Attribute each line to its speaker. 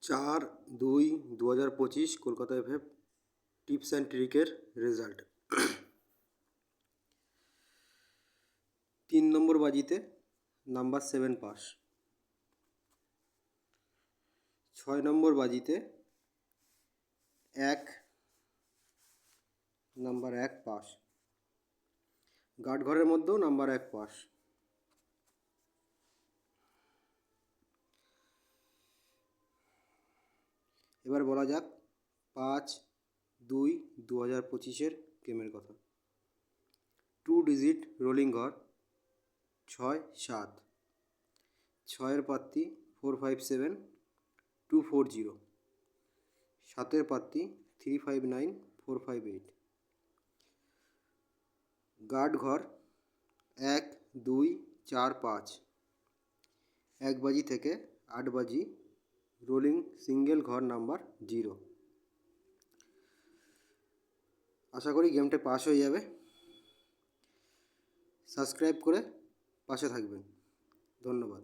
Speaker 1: 4/2/2025 Kolkata FF tips and ট্রিকের result. 3 নম্বর বাজিতে নাম্বার 7 পাস। 6 নম্বর বাজিতে নাম্বার 1 পাস। গার্ড ঘরের মধ্যেও নাম্বার 1 পাস। এবার বলা যাক 5/2/2025 গেমের কথা। 2 ডিজিট রোলিং ঘর 6 7, 6-এর পাত্তি 457 240, 7-এর পাত্তি 359 458। গার্ড ঘর 1 2 4 5, 1 বাজি থেকে 8 বাজি রোলিং সিঙ্গেল ঘর নাম্বার 0। আশা করি গেমটা পাস হয়ে যাবে। সাবস্ক্রাইব করে পাশে থাকবেন। ধন্যবাদ।